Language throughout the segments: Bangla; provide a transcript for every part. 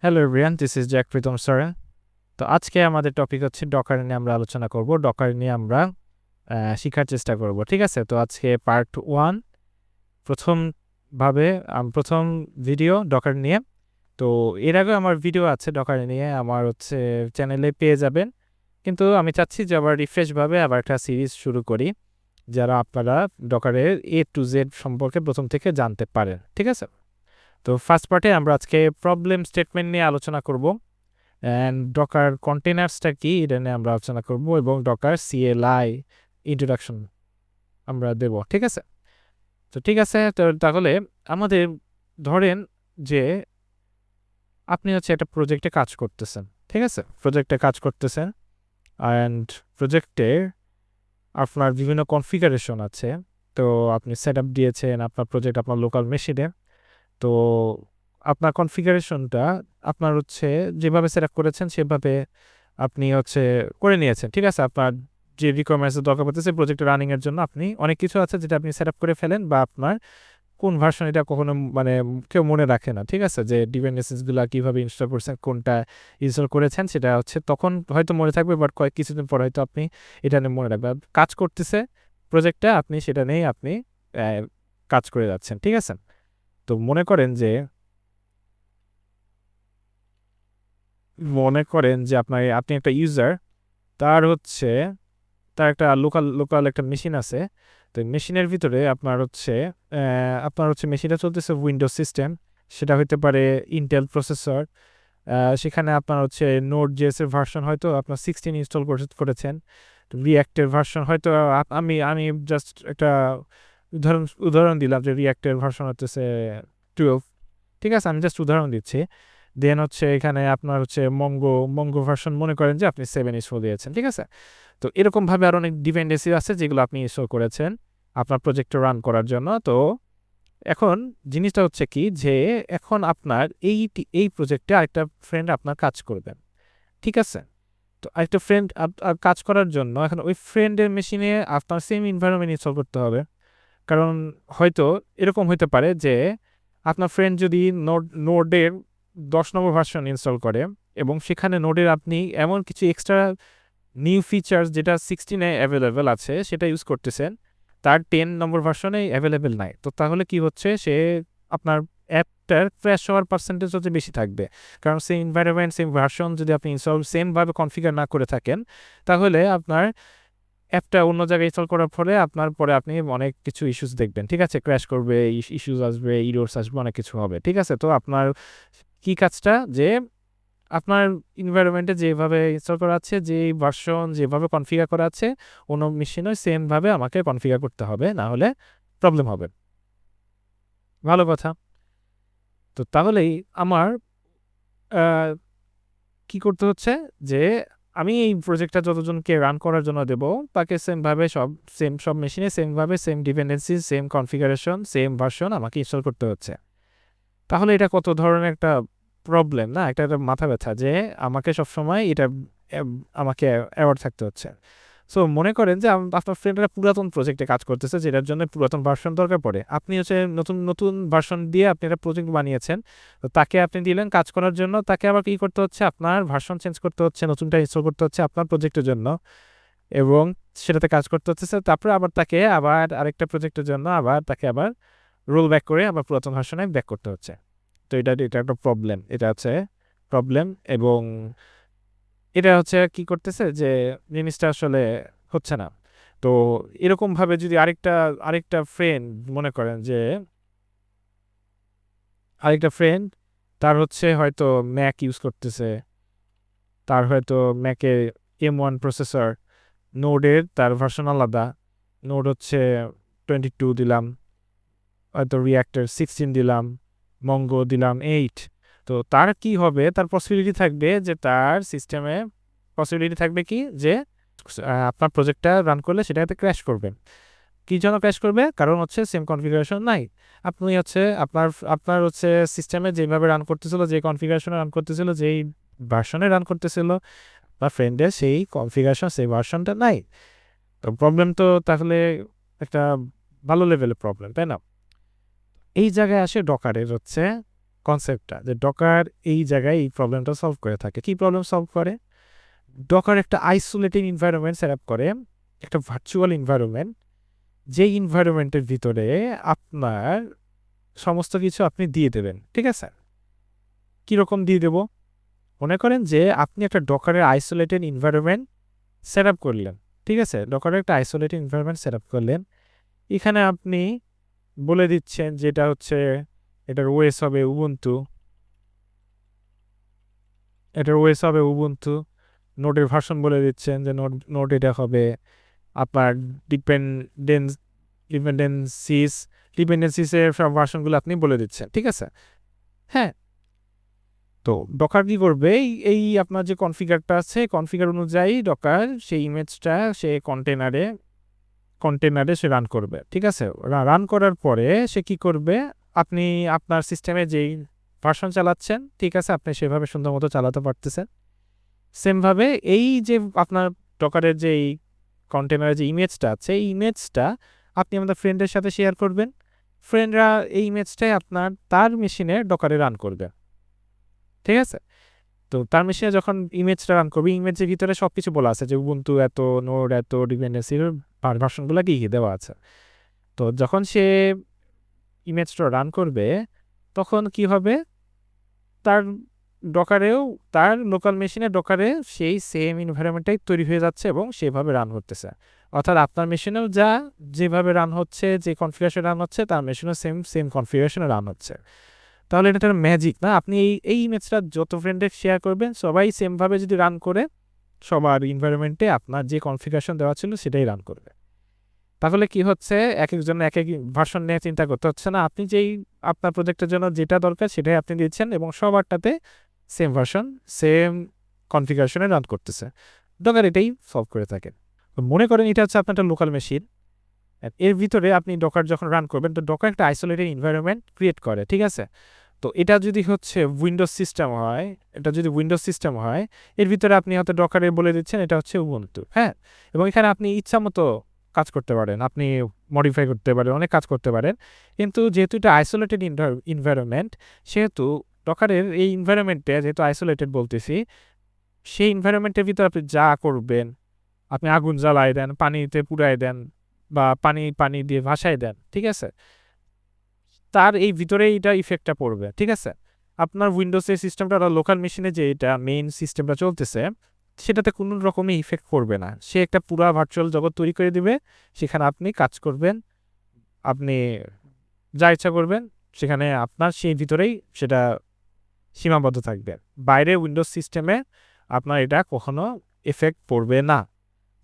Hello everyone, this is Jack Pritam Soren. তো আজকে আমাদের টপিক হচ্ছে ডকার নিয়ে আমরা আলোচনা করব। ডকার নিয়ে আমরা শিখার চেষ্টা করব, ঠিক আছে? তো আজকে পার্ট 1, প্রথম ভিডিও ডকার নিয়ে। তো এর আগে আমার ভিডিও আছে ডকার নিয়ে, আমার হচ্ছে চ্যানেলে পেয়ে যাবেন। কিন্তু আমি চাচ্ছি যে আবার রিফ্রেশভাবে আবার একটা সিরিজ শুরু করি, যারা আপনারা ডকারের A to Z সম্পর্কে প্রথম থেকে জানতে পারেন, ঠিক আছে? তো ফার্স্ট পার্টে আমরা আজকে প্রবলেম স্টেটমেন্ট নিয়ে আলোচনা করব, অ্যান্ড ডকার কন্টেনার্সটা কি এটা নিয়ে আমরা আলোচনা করব, এবং ডকার CLI ইন্ট্রোডাকশন আমরা দেব, ঠিক আছে? তো ঠিক আছে, তো তাহলে আমাদের ধরেন যে আপনি হচ্ছে একটা প্রজেক্টে কাজ করতেছেন, ঠিক আছে? প্রজেক্টে কাজ করতেছেন অ্যান্ড প্রজেক্টে আপনার বিভিন্ন কনফিগারেশন আছে। তো আপনি সেট আপ দিয়েছেন আপনার প্রজেক্ট আপনার লোকাল মেশিনে। তো আপনার কনফিগারেশনটা আপনার হচ্ছে যেভাবে সেট আপ করেছেন সেভাবে আপনি হচ্ছে করে নিয়েছেন, ঠিক আছে? আপনার যে রিকোয়ারমেন্টসের দরকার পড়তেছে প্রজেক্ট রানিংয়ের জন্য, আপনি অনেক কিছু আছে যেটা আপনি সেট আপ করে ফেলেন, বা আপনার কোন ভার্সন এটা কখনো কেউ মনে রাখে না, ঠিক আছে? যে ডিপেন্ডেন্সিসগুলো কীভাবে ইনস্টল করছেন, কোনটা ইনস্টল করেছেন, সেটা হচ্ছে তখন হয়তো মনে থাকবে, বাট কিছুদিন পর হয়তো আপনি এটা নিয়ে মনে রাখবেন। কাজ করতেছে প্রজেক্টটা, আপনি সেটা নিয়েই আপনি কাজ করে যাচ্ছেন, ঠিক আছে? তো মনে করেন যে আপনি একটা ইউজার, তার একটা লোকাল একটা মেশিন আছে। তো মেশিনের ভিতরে আপনার হচ্ছে মেশিনটা চলতেছে উইন্ডোজ সিস্টেম, সেটা হতে পারে ইন্টেল প্রসেসর। সেখানে আপনার হচ্ছে নোড জেএসের ভার্সন হয়তো আপনার 16 ইনস্টল করেছেন। রিঅ্যাক্টের ভার্সন হয়তো আমি জাস্ট একটা উদাহরণ দিলাম যে রিঅ্যাক্টের ভার্সন হচ্ছে 12, ঠিক আছে? আমি জাস্ট উদাহরণ দিচ্ছি। দেন হচ্ছে এখানে আপনার হচ্ছে মঙ্গো ভার্সন মনে করেন যে আপনি 7 ইনস্টল দিয়েছেন, ঠিক আছে? তো এরকমভাবে আরও অনেক ডিপেন্ডেন্সি আছে যেগুলো আপনি ইনস্টল করেছেন আপনার প্রজেক্টটা রান করার জন্য। তো এখন জিনিসটা হচ্ছে কি, যে এখন আপনার এই প্রজেক্টে আরেকটা ফ্রেন্ড আপনার কাজ করবেন, ঠিক আছে? তো আরেকটা ফ্রেন্ড কাজ করার জন্য এখন ওই ফ্রেন্ডের মেশিনে আপনার সেম এনভায়রনমেন্ট ইনস্টল করতে হবে। কারণ হয়তো এরকম হতে পারে যে আপনার ফ্রেন্ড যদি নোডের 10 নম্বর ভার্সন ইনস্টল করে, এবং সেখানে নোডের আপনি এমন কিছু এক্সট্রা নিউ ফিচার্স যেটা 16-এ অ্যাভেলেবেল আছে সেটা ইউজ করতেছেন, তার 10 নম্বর ভার্সনে অ্যাভেলেবেল নাই। তো তাহলে কি হচ্ছে, সে আপনার অ্যাপটার ক্র্যাশ হওয়ার পার্সেন্টেজ হচ্ছে বেশি থাকবে। কারণ সেম এনভায়রনমেন্ট সেম ভার্সন যদি আপনি ইনস্টল সেমভাবে কনফিগার না করে থাকেন, তাহলে আপনার অ্যাপটা অন্য জায়গায় ইনস্টল করার ফলে আপনার পরে আপনি অনেক কিছু ইস্যুস দেখবেন, ঠিক আছে? ক্র্যাশ করবে, ইস্যুস আসবে, ইরোর্স আসবে, অনেক কিছু হবে, ঠিক আছে? তো আপনার কি কাজটা, যে আপনার এনভায়রনমেন্টে যেভাবে ইনস্টল করা আছে, যে ভার্সন যেভাবে কনফিগার করা আছে, অন্য মেশিনও সেমভাবে আমাকে কনফিগার করতে হবে, না হলে প্রবলেম হবে। ভালো কথা। তো তাহলেই আমার কি করতে হচ্ছে, যে আমি এই প্রজেক্টটা যতজনকে রান করার জন্য দেব, তাকে সেমভাবে সব মেশিনে সেমভাবে same dependency same configuration same version আমাকে ইনস্টল করতে হচ্ছে। তাহলে এটা কত ধরনের একটা প্রবলেম, না? একটা মাথা ব্যথা, যে আমাকে সবসময় এটা আমাকে অ্যাওয়ার্ড থাকতে হচ্ছে। সো মনে করেন যে আপনার ফ্রেন্ডরা পুরাতন প্রজেক্টে কাজ করতেছে, যেটার জন্য পুরাতন ভার্সন দরকার পড়ে। আপনি হচ্ছে নতুন ভার্সন দিয়ে আপনি একটা প্রজেক্ট বানিয়েছেন, তো তাকে আপনি দিলেন কাজ করার জন্য। তাকে আবার কী করতে হচ্ছে, আপনার ভার্সন চেঞ্জ করতে হচ্ছে, নতুনটা ইনস্টল করতে হচ্ছে আপনার প্রজেক্টের জন্য, এবং সেটাতে কাজ করতে হচ্ছে। তারপরে আবার তাকে আবার আরেকটা প্রজেক্টের জন্য তাকে আবার রোল ব্যাক করে আবার পুরাতন ভার্সনে ব্যাক করতে হচ্ছে। তো এটা একটা প্রবলেম, এটা হচ্ছে প্রবলেম। এবং এটা হচ্ছে কি করতেছে, যে জিনিসটা আসলে হচ্ছে না। তো এরকমভাবে যদি আরেকটা ফ্রেন্ড মনে করেন যে আরেকটা ফ্রেন্ড, তার হচ্ছে হয়তো ম্যাক ইউজ করতেছে, তার হয়তো ম্যাকে M1 প্রসেসর, নোডের তার ভার্সন আলাদা, নোড হচ্ছে 22 দিলাম, হয়তো রিঅ্যাক্টর 16 দিলাম, মঙ্গো দিলাম 8। তো তার কি হবে, তার পসিবিলিটি থাকবে যে তার সিস্টেমে পসিবিলিটি থাকবে কি, যে আপনার প্রজেক্টটা রান করলে সেটাতে ক্র্যাশ করবে। কী জন্য ক্র্যাশ করবে? কারণ হচ্ছে সেম কনফিগারেশন নাই। আপনি হচ্ছে আপনার হচ্ছে সিস্টেমে যেভাবে রান করতেছিল, যে কনফিগারেশনে রান করতেছিল, যেই ভার্সনে রান করতেছিল, বা ফ্রেন্ডের সেই কনফিগারেশন সেই ভার্সনটা নাই। তো প্রবলেম তো তাহলে একটা ভালো লেভেলের প্রবলেম, তাই না? এই জায়গায় আসে ডকারের হচ্ছে কনসেপ্টটা, যে ডকার এই জায়গায় এই প্রবলেমটা সলভ করে থাকে। কি প্রবলেম সলভ করে? ডকার একটা আইসোলেটেড এনভায়রনমেন্ট সেট আপ করে, একটা ভার্চুয়াল এনভায়রনমেন্ট, যেই এনভায়রনমেন্টের ভিতরে আপনার সমস্ত কিছু আপনি দিয়ে দেবেন। ঠিক আছে? কীরকম দিয়ে দেব? মনে করেন যে আপনি একটা ডকারের আইসোলেটেড এনভায়রনমেন্ট সেট আপ করলেন। ঠিক আছে? ডকারের একটা আইসোলেটেড এনভায়রনমেন্ট সেট আপ করলেন। এখানে আপনি বলে দিচ্ছেন যে এটা হচ্ছে, এটার ওএস হবে উবুন্টু, নোডের ভার্সন বলে দিচ্ছেন যে নোড এটা হবে আপনার ডিপেন্ডেন্সিসের সব ভার্সনগুলো আপনি বলে দিচ্ছেন। ঠিক আছে? হ্যাঁ, তো ডকার কী করবে, এই আপনার যে কনফিগারটা আছে, কনফিগার অনুযায়ী ডকার সেই ইমেজটা সে কন্টেনারে সে রান করবে। ঠিক আছে? রান করার পরে সে কি করবে, আপনি আপনার সিস্টেমে যেই ভার্সন চালাচ্ছেন, ঠিক আছে, আপনি সেভাবে সুন্দর মতো চালাতে পারতেছেন। সেমভাবে এই যে আপনার ডকারের যে কন্টেনারের যে ইমেজটা আছে, এই ইমেজটা আপনি আমাদের ফ্রেন্ডের সাথে শেয়ার করবেন। ফ্রেন্ডরা এই ইমেজটাই তার মেশিনে ডকারে রান করবে। ঠিক আছে? তো তার মেশিনে যখন ইমেজটা রান করবে, ইমেজের ভিতরে সব কিছু বলা আছে যে উবুন্টু এত, নোড এত, ডিপেন্ডেন্সির ভার্সনগুলো কি দেওয়া আছে। তো যখন সে ইমেজটা রান করবে, তখন কি হবে, তার ডকারেও, তার লোকাল মেশিনে ডকারে সেই সেম এনভায়রনমেন্টটাই তৈরি হয়ে যাচ্ছে এবং সেভাবে রান করতেছে। অর্থাৎ আপনার মেশিনেও যেভাবে রান হচ্ছে, যে কনফিগারেশনে রান হচ্ছে, তার মেশিনেও সেম কনফিগারেশনে রান হচ্ছে। তাহলে এটা একটা ম্যাজিক না? আপনি এই ইমেজটা যত ফ্রেন্ডে শেয়ার করবেন, সবাই সেমভাবে যদি রান করে, সবার এনভায়রনমেন্টে আপনার যে কনফিগারেশন দেওয়া ছিল সেটাই রান করবে। তাহলে কি হচ্ছে, এক একজন এক এক ভার্সন নিয়ে চিন্তা করতে হচ্ছে না। আপনি যেই আপনার প্রজেক্টের জন্য যেটা দরকার সেটাই আপনি দিচ্ছেন এবং সবারটাতে সেম ভার্সন, সেম কনফিগারেশনে রান করতেছে। ডকার এটাই সলভ করে থাকে। মনে করেন এটা হচ্ছে আপনার একটা লোকাল মেশিন, এর ভিতরে আপনি ডকার যখন রান করবেন, তো ডকার একটা আইসোলেটেড এনভায়রনমেন্ট ক্রিয়েট করে। ঠিক আছে? তো এটা যদি হচ্ছে উইন্ডোজ সিস্টেম হয়, এর ভিতরে আপনি হয়তো ডকারে বলে দিচ্ছেন এটা হচ্ছে উবুন্টু। হ্যাঁ, এবং এখানে আপনি ইচ্ছা মতো কাজ করতে পারেন, আপনি মডিফাই করতে পারেন, অনেক কাজ করতে পারেন। কিন্তু যেহেতু এটা আইসোলেটেড এনভায়রনমেন্ট, সেহেতু ডকারের এই এনভায়রনমেন্টে, যেহেতু আইসোলেটেড বলতেছি, সেই এনভায়রনমেন্টের ভিতরে আপনি যা করবেন, আপনি আগুন জ্বালায় দেন, পানিতে পুড়ায় দেন, বা পানি দিয়ে ভাসায় দেন, ঠিক আছে, তার এই ভিতরে এটা ইফেক্টটা পড়বে। ঠিক আছে? আপনার উইন্ডোজের সিস্টেমটা, লোকাল মেশিনে যে এটা মেইন সিস্টেমটা চলতেছে, সেটাতে কোনো রকমই ইফেক্ট পড়বে না। সে একটা পুরা ভার্চুয়াল জগৎ তৈরি করে দিবে, সেখানে আপনি কাজ করবেন, আপনি যা ইচ্ছা করবেন, সেখানে আপনার সেই ভিতরেই সেটা সীমাবদ্ধ থাকবে। বাইরে উইন্ডোজ সিস্টেমে আপনার এটা কখনো এফেক্ট পড়বে না।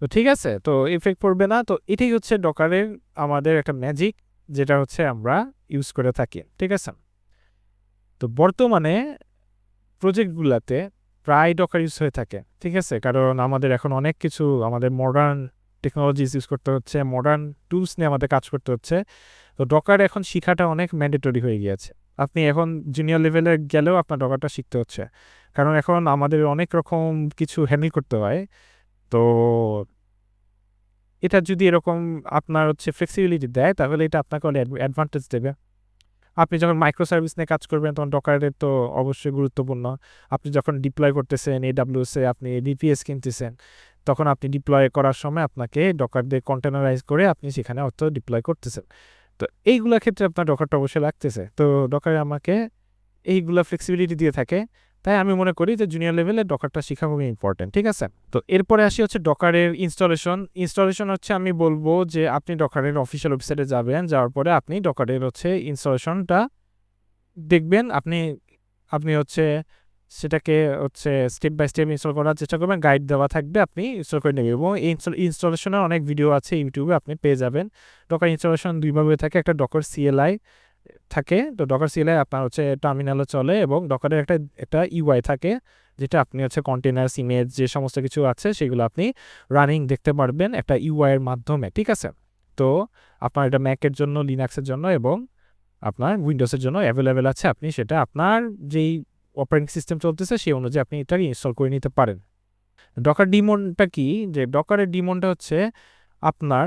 তো ঠিক আছে, তো এফেক্ট পড়বে না। তো এটাই হচ্ছে ডকারের আমাদের একটা ম্যাজিক, যেটা হচ্ছে আমরা ইউজ করে থাকি। ঠিক আছে? তো বর্তমানে প্রজেক্টগুলোতে প্রায় ডকার ইউজ হয়ে থাকে। ঠিক আছে? কারণ আমাদের এখন অনেক কিছু, আমাদের মডার্ন টেকনোলজিস ইউজ করতে হচ্ছে, মডার্ন টুলস নিয়ে আমাদের কাজ করতে হচ্ছে। তো ডকার এখন শিখাটা অনেক ম্যান্ডেটরি হয়ে গিয়েছে। আপনি এখন জুনিয়র লেভেলে গেলেও আপনার ডকারটা শিখতে হচ্ছে, কারণ এখন আমাদের অনেক রকম কিছু হ্যান্ডেল করতে হয়। তো এটা যদি এরকম আপনার হচ্ছে ফ্লেক্সিবিলিটি দেয়, তাহলে এটা আপনাকে অনেক অ্যাডভান্টেজ দেবে। আপনি যখন মাইক্রো সার্ভিস নিয়ে কাজ করবেন, তখন ডকারের তো অবশ্যই গুরুত্বপূর্ণ। আপনি যখন ডিপ্লয় করতেছেন AWS-এ, আপনি ডিপিএস কিনতেছেন, তখন আপনি ডিপ্লয় করার সময় আপনাকে ডকার দিয়ে কন্টেনারাইজ করে আপনি সেখানে অর্থ ডিপ্লয় করতেছেন। তো এইগুলোর ক্ষেত্রে আপনার ডকারটা অবশ্যই লাগতেছে। তো ডকার আমাকে এইগুলা ফ্লেক্সিবিলিটি দিয়ে থাকে। তাই আমি মনে করি যে জুনিয়র লেভেলে ডকারটা শেখা খুবই ইম্পর্টেন্ট। ঠিক আছে? তো এরপরে আসি হচ্ছে ডকারের ইনস্টলেশন হচ্ছে, আমি বলবো যে আপনি ডকারের অফিসিয়াল ওয়েবসাইটে যাবেন, যাওয়ার পরে আপনি ডকারের হচ্ছে ইনস্টলেশনটা দেখবেন। আপনি হচ্ছে সেটাকে হচ্ছে স্টেপ বাই স্টেপ ইনস্টল করার চেষ্টা করবেন, গাইড দেওয়া থাকবে, আপনি ইনস্টল করে নেবেন। এবং এই ইনস্টলেশনের অনেক ভিডিও আছে ইউটিউবে, আপনি পেয়ে যাবেন। ডকার ইনস্টলেশন দুইভাবে থাকে, একটা ডকার CLI থাকে। তো ডকার CLI আপনার হচ্ছে টার্মিনালে চলে, এবং ডকারের একটা UI থাকে, যেটা আপনি হচ্ছে কন্টেনার্স, ইমেজ, যে সমস্ত কিছু আছে সেগুলো আপনি রানিং দেখতে পারবেন একটা UI এর মাধ্যমে। ঠিক আছে? তো আপনার এটা ম্যাকের জন্য, লিনাক্সের জন্য এবং আপনার উইন্ডোজের জন্য অ্যাভেলেবেল আছে। আপনি সেটা আপনার যেই অপারেটিং সিস্টেম চলতেছে সেই অনুযায়ী আপনি এটাকে ইনস্টল করে নিতে পারেন। ডকার ডিমনটা কি? যে ডকারের ডিমনটা হচ্ছে আপনার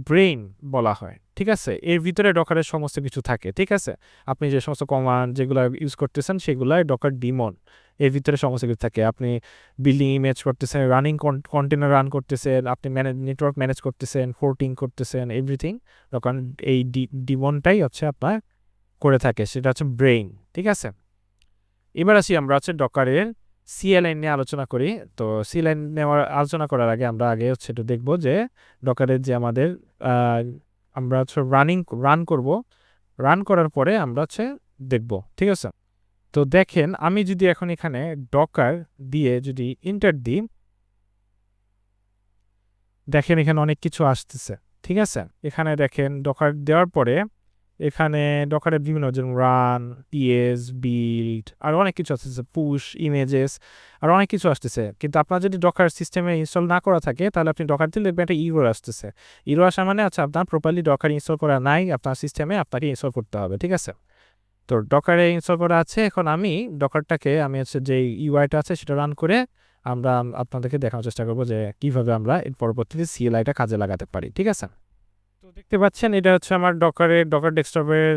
ব্রেইন বলা হয়, ঠিক আছে? এর ভিতরে ডকারের সমস্ত কিছু থাকে, ঠিক আছে? আপনি যে সমস্ত কমান্ড যেগুলো ইউজ করতেছেন সেগুলাই ডকার ডিমন, এর ভিতরে সমস্ত কিছু থাকে। আপনি বিল্ডিং ইমেজ করতেছেন, রানিং কন্টেনার রান করতেছেন, আপনি নেটওয়ার্ক ম্যানেজ করতেছেন, পোর্টিং করতেছেন, এভরিথিং ডকার এই ডিমনটাই হচ্ছে আপনার করে থাকে, সেটা হচ্ছে ব্রেইন, ঠিক আছে? এবার আসি আমরা হচ্ছে ডকারের CLI নিয়ে আলোচনা করি। তো CLI নেওয়ার আলোচনা করার আগে আমরা আগে হচ্ছে একটু দেখবো যে ডকারের যে আমাদের আমরা হচ্ছে রান করব, রান করার পরে আমরা হচ্ছে দেখব, ঠিক আছে? তো দেখেন আমি যদি এখন এখানে ডকার দিয়ে যদি ইন্টার দিই, দেখেন এখানে অনেক কিছু আসতেছে, ঠিক আছে? এখানে দেখেন ডকার দেওয়ার পরে এখানে ডকারের বিভিন্ন যেমন রান, পিএস, বিল্ড আর অনেক কিছু আসতেছে, পুশ, ইমেজেস আর অনেক কিছু আসতেছে। কিন্তু আপনার যদি ডকার সিস্টেমে ইনস্টল না করা থাকে তাহলে আপনি ডকার দিলে দেখবেন একটা ইরর আসতেছে। ইরর আসা মানে আচ্ছা আপনার প্রপারলি ডকার ইনস্টল করা নাই আপনার সিস্টেমে, আপনাকে ইনস্টল করতে হবে, ঠিক আছে? তো ডকারে ইনস্টল করা আছে। এখন আমি ডকারটাকে আমি হচ্ছে যে ইউআইটা আছে সেটা রান করে আমরা আপনাদেরকে দেখানোর চেষ্টা করবো যে কিভাবে আমরা এর পরবর্তীতে CLIটা কাজে লাগাতে পারি, ঠিক আছে? তো দেখতে পাচ্ছেন এটা হচ্ছে আমার ডকার ডেস্কটপের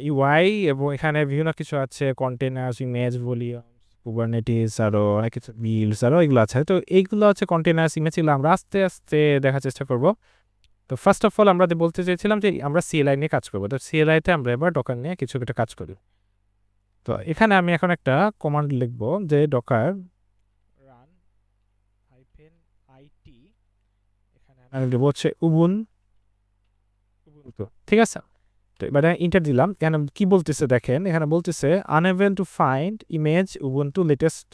ইউআই এবং এখানে বিভিন্ন কিছু আছে, কন্টেনার্স, ইমেজ, ভলিউম, কুবারনেটিস আরও অনেক কিছু, বিল্ডস আরও এগুলো আছে। তো এইগুলো হচ্ছে কন্টেনার্স, ইমেজ, এগুলো আমরা আস্তে আস্তে দেখার চেষ্টা করব। তো ফার্স্ট অফ অল আমরা বলতে চাইছিলাম যে আমরা CLI নিয়ে কাজ করবো। তো CLIতে আমরা এবার ডকার নিয়ে কিছু একটা কাজ করি। তো এখানে আমি এখন একটা কমান্ড লিখব যে ডকার রান -it, এখানে আমি দেবো হচ্ছে উবুন্টু, ঠিক আছে? তো এবারে ইন্টার দিলাম। এখানে কি বলতেছে দেখেন, এখানে বলতেছে unable to find image Ubuntu latest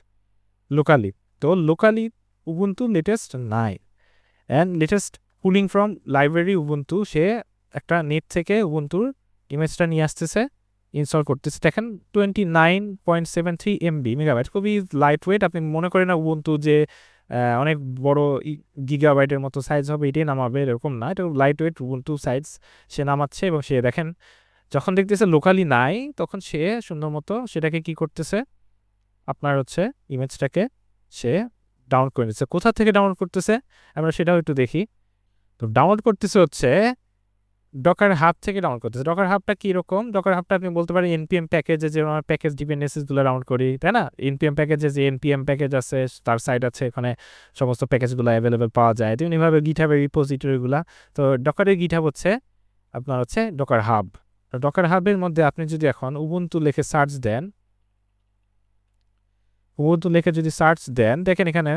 locally. তো লোকালি উবুন্টু লেটেস্ট নাই, and latest pulling from library Ubuntu, সে একটা নেট থেকে উবুন্টুর ইমেজটা নিয়ে আসতেছে, ইনস্টল করতেছে। দেখেন 29.73 MB মেগাবাইট, খুবই লাইট ওয়েট। আপনি মনে করেন না উবুন্টু যে অনেক বড় গিগাবাইটের মতো সাইজ হবে এটাই নামাবে, এরকম না, এটা লাইট ওয়েট উবুন্টু সাইজ সে নামাচ্ছে। এবং সে দেখেন যখন দেখতেছে লোকালি নাই তখন সে সুন্দর মতো সেটাকে কি করতেছে, আপনার হচ্ছে ইমেজটাকে সে ডাউনলোড করে নিচ্ছে। কোথা থেকে ডাউনলোড করতেছে আমরা সেটাও একটু দেখি। তো ডাউনলোড করতেছে হচ্ছে ডকার হাব থেকে ডাউনলোড করতেছে। ডকার হাবটা কীরকম? ডকার হাবটা আপনি বলতে পারেন NPM প্যাকেজে যে আমরা প্যাকেজ ডিপেন্ডেন্সিসগুলো ডাউনলোড করি, তাই না? NPM প্যাকেজে যে NPM প্যাকেজ আছে তার সাইট আছে, এখানে সমস্ত প্যাকেজগুলো অ্যাভেলেবেল পাওয়া যায়। তেমনিভাবে গিটহাবের রিপোজিটরিগুলো। তো ডকারের গিটহাব হচ্ছে আপনার হচ্ছে ডকার হাব। তো ডকার হাবের মধ্যে আপনি যদি এখন উবুন্টু লিখে সার্চ দেন, উবুন্টু লিখে যদি সার্চ দেন দেখেন এখানে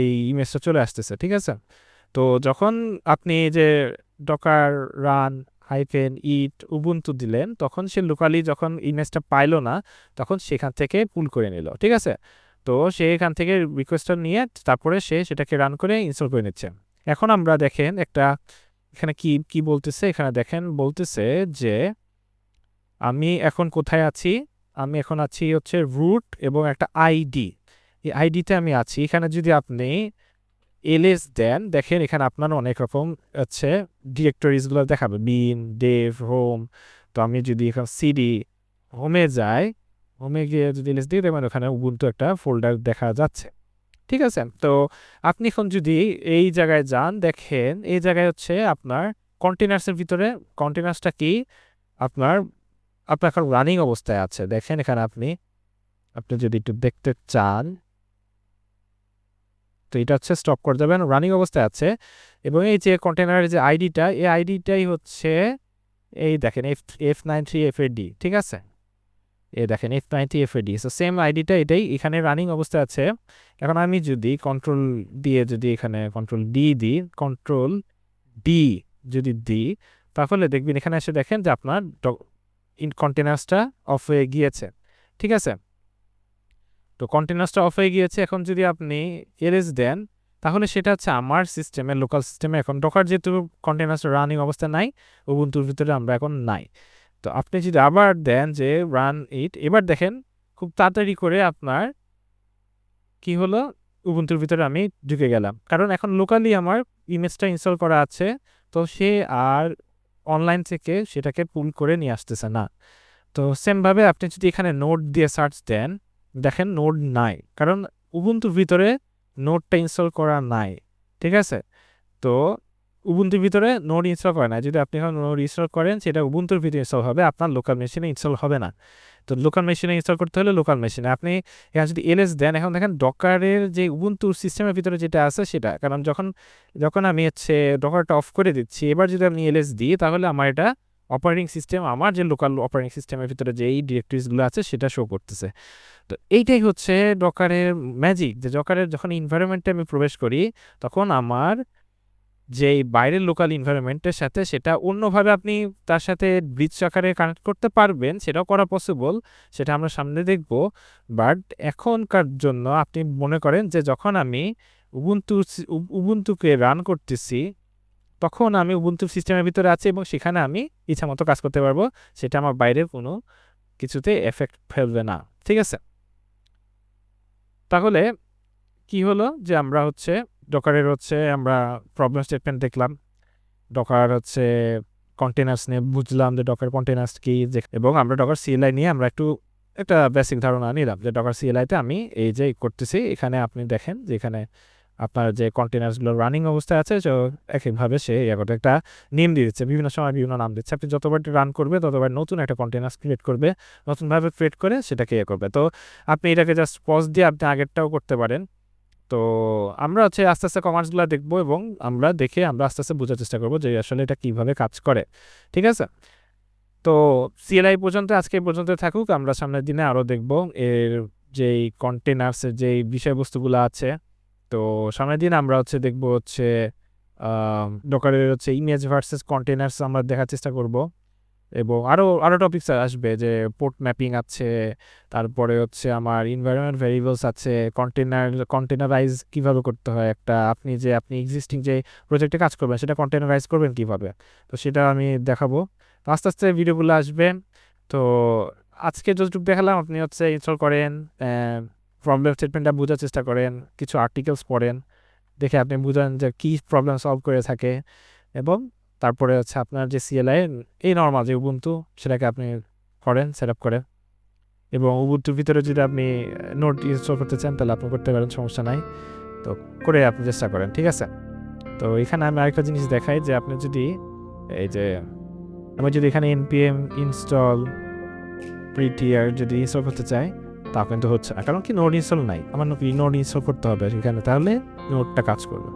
এই ইমেজটা চলে আসতেছে, ঠিক আছে? তো যখন আপনি যে ডকার রান -it উবুন্টু দিলেন তখন সে লোকালি যখন ইমেজটা পাইলো না তখন সেখান থেকে পুল করে নিল, ঠিক আছে? তো সে এখান থেকে রিকোয়েস্টটা নিয়ে তারপরে সে সেটাকে রান করে ইনস্টল করে নিচ্ছে। এখন আমরা দেখেন একটা এখানে কি কি বলতেছে, এখানে দেখেন বলতেছে যে আমি এখন কোথায় আছি, আমি এখন আছি হচ্ছে রুট এবং একটা আইডি, এই আইডিতে আমি আছি। এখানে যদি আপনি এলএস দেন দেখেন এখানে আপনার অনেক রকম হচ্ছে ডিরেক্টরিজগুলো দেখাবে, বিন, ডেভ, হোম। তো আমি যদি এখানে সিডি হোমে যাই, হোমে গিয়ে যদি এলএস দিই দেখবেন ওখানে উবুন্টু একটা ফোল্ডার দেখা যাচ্ছে, ঠিক আছে? তো আপনি এখন যদি এই জায়গায় যান দেখেন এই জায়গায় হচ্ছে আপনার কন্টেনার্সের ভিতরে, কন্টেনার্সটা কি আপনার আপনার এখন রানিং অবস্থায় আছে। দেখেন এখানে আপনি যদি একটু দেখতে চান তো এটা হচ্ছে স্টপ করে দেবেন, রানিং অবস্থায় আছে। এবং এই যে কন্টেনারের যে আইডিটা, এই আইডিটাই হচ্ছে এই দেখেন F93FAD, ঠিক আছে? এই দেখেন F90FAD, সো সেম আইডিটা এটাই এখানে রানিং অবস্থায় আছে। এখন আমি যদি কন্ট্রোল দিয়ে যদি এখানে কন্ট্রোল ডি যদি দিই তাহলে দেখবেন এখানে এসে দেখেন যে আপনার কন্টেনার্সটা অফ হয়ে গিয়েছে, ঠিক আছে? তো কন্টেনার্সটা অফ হয়ে গিয়েছে। এখন যদি আপনি এলএস দেন তাহলে সেটা হচ্ছে আমার সিস্টেমে, লোকাল সিস্টেমে এখন ডকার যেহেতু কন্টেনার্সটা রানিং অবস্থা নাই, উবুন্টুর ভিতরে আমরা এখন নাই। তো আপনি যদি আবার দেন যে রান ইট, এবার দেখেন খুব তাড়াতাড়ি করে আপনার কি হলো, উবুন্টুর ভিতরে আমি ঢুকে গেলাম, কারণ এখন লোকালি আমার ইমেজটা ইনস্টল করা আছে। তো সে আর অনলাইন থেকে সেটাকে পুল করে নিয়ে আসতেছে না। তো সেমভাবে আপনি যদি এখানে নোট দিয়ে সার্চ দেন দেখেন নোড নাই, কারণ উবুন্টুর ভিতরে নোটটা ইনস্টল করা নাই, ঠিক আছে? তো উবুন্টুর ভিতরে নোড ইনস্টল করে না। যদি আপনি এখন নোড ইনস্টল করেন সেটা উবুন্টুর ভিতরে ইনস্টল হবে, আপনার লোকাল মেশিনে ইনস্টল হবে না। তো লোকাল মেশিনে ইনস্টল করতে হলে লোকাল মেশিনে আপনি এখানে যদি এলএস দেন, এখন দেখেন ডকারের যে উবুন্টুর সিস্টেমের ভিতরে যেটা আছে সেটা, কারণ যখন আমি হচ্ছে ডকারটা অফ করে দিচ্ছি, এবার যদি আমি এলএস দিই তাহলে আমার এটা অপারেটিং সিস্টেম, আমার যে লোকাল অপারেটিং সিস্টেমের ভিতরে যে এই ডিরেক্টরিজগুলো আছে সেটা শো করতেছে। তো এইটাই হচ্ছে ডকারের ম্যাজিক, যে ডকারের যখন ইনভায়রনমেন্টে আমি প্রবেশ করি তখন আমার যে বাইরের লোকাল ইনভায়রনমেন্টের সাথে সেটা অন্যভাবে আপনি তার সাথে ব্রিজ আকারে কানেক্ট করতে পারবেন, সেটাও করা পসিবল, সেটা আমরা সামনে দেখব। বাট এখনকার জন্য আপনি মনে করেন যে যখন আমি উবুন্টুকে রান করতেছি তখন আমি উবুন্টু সিস্টেমের ভিতরে আছি এবং সেখানে আমি ইচ্ছা মতো কাজ করতে পারবো, সেটা আমার বাইরের কোনো কিছুতে এফেক্ট ফেলবে না। ঠিক আছে, তাহলে কি হলো যে আমরা হচ্ছে ডকারের হচ্ছে আমরা প্রবলেম স্টেটমেন্ট দেখলাম, ডকার হচ্ছে কন্টেনার্স নিয়ে বুঝলাম যে ডকার কন্টেনার্স কি, এবং আমরা ডকার সিএলআই নিয়ে আমরা একটা বেসিক ধারণা নিলাম যে ডকার সিএলআইতে আমি এই যে করতেছি, এখানে আপনি দেখেন যে এখানে আপনার যে কন্টেনার্সগুলো রানিং অবস্থায় আছে একইভাবে সে একটা নেম দিয়ে দিচ্ছে, বিভিন্ন সময় বিভিন্ন নাম দিচ্ছে। আপনি যতবার রান করবে ততবার নতুন একটা কন্টেনার্স ক্রিয়েট করবে, নতুনভাবে ক্রিয়েট করে সেটাকে করবে। তো আপনি এটাকে জাস্ট পজ দিয়ে আপনি আগেরটাও করতে পারেন। তো আমরা হচ্ছে আস্তে আস্তে কমান্ডসগুলো দেখবো এবং আমরা আস্তে আস্তে বোঝার চেষ্টা করবো যে আসলে এটা কীভাবে কাজ করে। ঠিক আছে, তো সিএলআই পর্যন্ত আজকে পর্যন্ত থাকুক, আমরা সামনের দিনে আরও দেখব এর যেই কন্টেনার্সের যেই বিষয়বস্তুগুলো আছে। তো সামনের দিন আমরা হচ্ছে দেখব হচ্ছে ডকারের হচ্ছে ইমেজ ভার্সেস কন্টেনার্স আমরা দেখার চেষ্টা করব, এবং আরও টপিকস আসবে যে পোর্ট ম্যাপিং আছে, তারপরে হচ্ছে আমার এনভায়রনমেন্ট ভেরিয়েবলস আছে, কন্টেনারাইজ কীভাবে করতে হয়, আপনি এক্সিস্টিং যে প্রজেক্টে কাজ করবেন সেটা কন্টেনারাইজ করবেন কীভাবে, তো সেটা আমি দেখাবো। তো আস্তে আস্তে ভিডিওগুলো আসবে। তো আজকে যতটুকু দেখালাম, আপনি হচ্ছে ইনস্টল করেন, প্রবলেম স্টেটমেন্টটা বোঝার চেষ্টা করেন, কিছু আর্টিকেলস পড়েন, দেখে আপনি বুঝেন যে কী প্রবলেম সলভ করে থাকে, এবং তারপরে হচ্ছে আপনার যে সিএলআই এই নর্মাল যে উবুন্টু সেটাকে আপনি করেন, সেট আপ করেন, এবং উবুন্টুর ভিতরে যদি আপনি নোট ইনস্টল করতে চান তাহলে আপনি করতে পারেন, সমস্যা নাই। তো করে আপনি চেষ্টা করেন। ঠিক আছে, তো এখানে আমি আরেকটা জিনিস দেখাই যে আপনি যদি আমি যদি এখানে npm ইনস্টল প্রিটিয়ার যদি ইনস্টল করতে চাই তা কিন্তু হচ্ছে না, কারণ কি নোট ইনস্টল নাই, আমার নোট ইনস্টল করতে হবে সেখানে, তাহলে নোটটা কাজ করবে।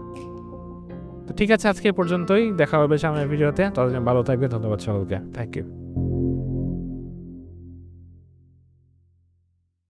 তো ঠিক আছে, আজকে পর্যন্তই, দেখা হবে সামনের ভিডিওতে, ততদিন ভালো থাকবে, ধন্যবাদ সকলকে, থ্যাংক ইউ।